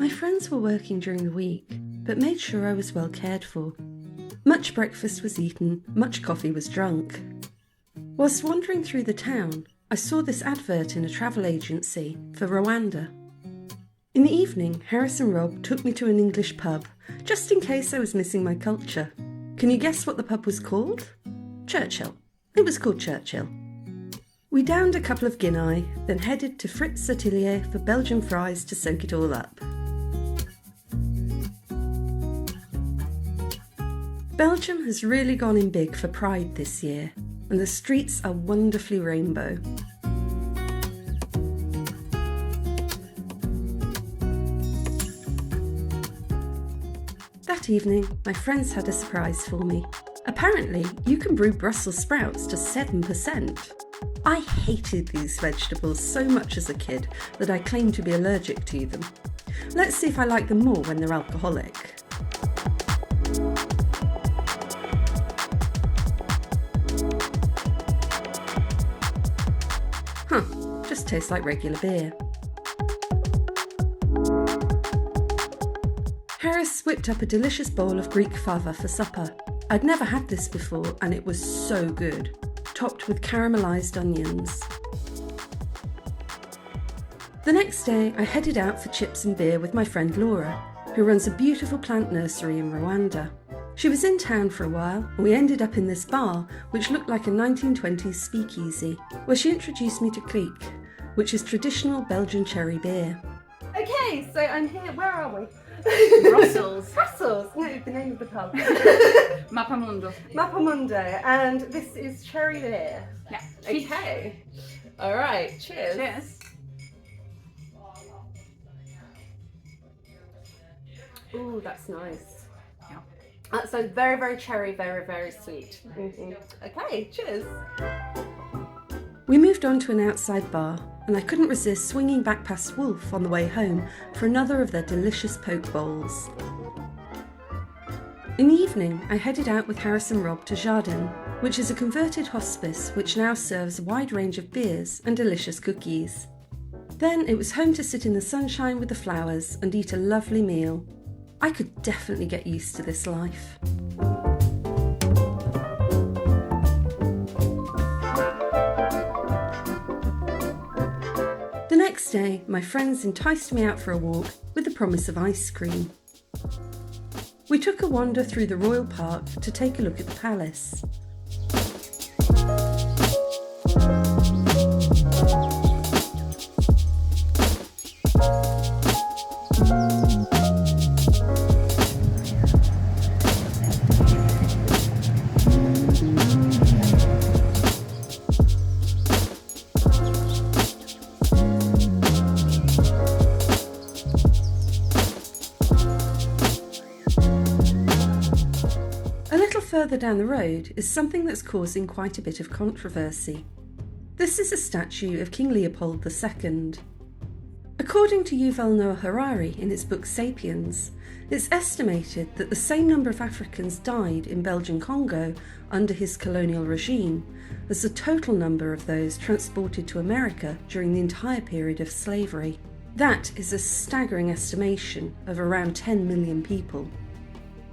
My friends were working during the week, but made sure I was well cared for. Much breakfast was eaten, much coffee was drunk. Whilst wandering through the town, I saw this advert in a travel agency for Rwanda. In the evening, Harris and Rob took me to an English pub, just in case I was missing my culture. Can you guess what the pub was called? Churchill. It was called Churchill. We downed a couple of Guinness, then headed to Fritz Atelier for Belgian fries to soak it all up. Belgium has really gone in big for Pride this year, and the streets are wonderfully rainbow. That evening, my friends had a surprise for me. Apparently, you can brew Brussels sprouts to 7%. I hated these vegetables so much as a kid that I claimed to be allergic to them. Let's see if I like them more when they're alcoholic. Just tastes like regular beer. Harris whipped up a delicious bowl of Greek fava for supper. I'd never had this before and it was so good, topped with caramelised onions. The next day I headed out for chips and beer with my friend Laura, who runs a beautiful plant nursery in Rwanda. She was in town for a while and we ended up in this bar which looked like a 1920s speakeasy, where she introduced me to Kriek, which is traditional Belgian cherry beer. Okay, so I'm here, where are we? Brussels. Brussels, no, the name of the pub. Mappamundo. Mappamundo, and this is cherry beer. Yeah. Okay. All right, cheers. Cheers. Ooh, that's nice. Yeah. That's so very, very cherry, very, very sweet. Mm-hmm. Okay, cheers. We moved on to an outside bar, and I couldn't resist swinging back past Wolf on the way home for another of their delicious poke bowls. In the evening, I headed out with Harris and Rob to Jardin, which is a converted hospice which now serves a wide range of beers and delicious cookies. Then it was home to sit in the sunshine with the flowers and eat a lovely meal. I could definitely get used to this life. The next day, my friends enticed me out for a walk with the promise of ice cream. We took a wander through the Royal Park to take a look at the palace. Further down the road is something that's causing quite a bit of controversy. This is a statue of King Leopold II. According to Yuval Noah Harari in his book Sapiens, it's estimated that the same number of Africans died in Belgian Congo under his colonial regime as the total number of those transported to America during the entire period of slavery. That is a staggering estimation of around 10 million people.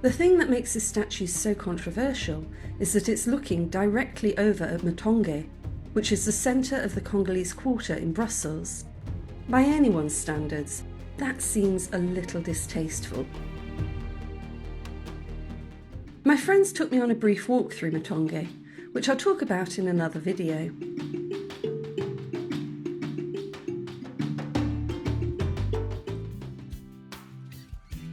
The thing that makes this statue so controversial is that it's looking directly over at Matonge, which is the centre of the Congolese Quarter in Brussels. By anyone's standards, that seems a little distasteful. My friends took me on a brief walk through Matonge, which I'll talk about in another video.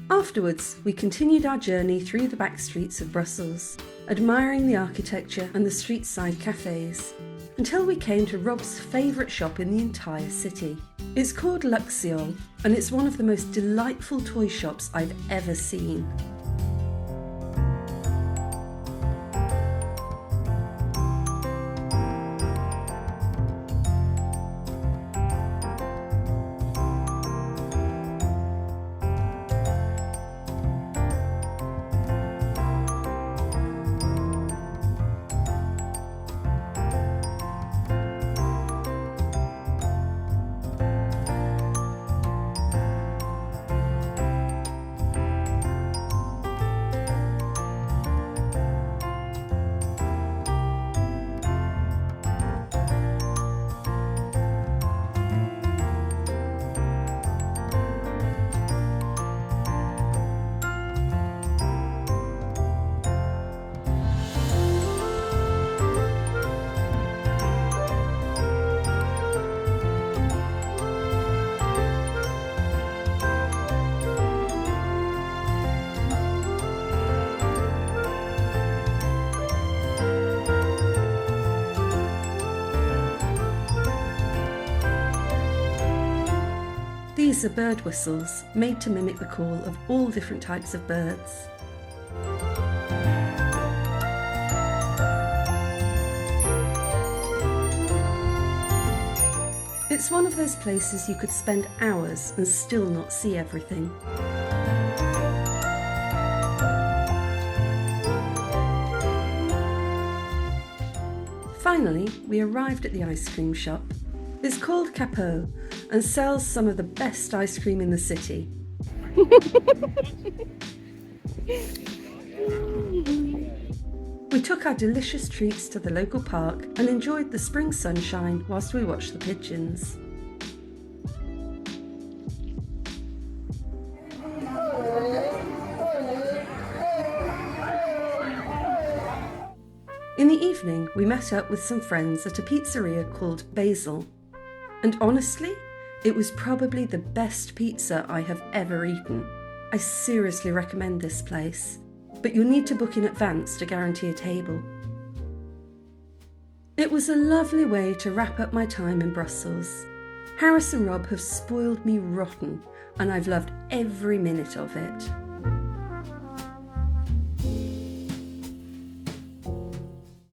Afterwards, we continued our journey through the back streets of Brussels, admiring the architecture and the street-side cafes, until we came to Rob's favourite shop in the entire city. It's called Luxiol, and it's one of the most delightful toy shops I've ever seen. These are bird whistles, made to mimic the call of all different types of birds. It's one of those places you could spend hours and still not see everything. Finally, we arrived at the ice cream shop. It's called Capot and sells some of the best ice cream in the city. We took our delicious treats to the local park and enjoyed the spring sunshine whilst we watched the pigeons. In the evening, we met up with some friends at a pizzeria called Basil. And honestly, it was probably the best pizza I have ever eaten. I seriously recommend this place, but you'll need to book in advance to guarantee a table. It was a lovely way to wrap up my time in Brussels. Harris and Rob have spoiled me rotten, and I've loved every minute of it.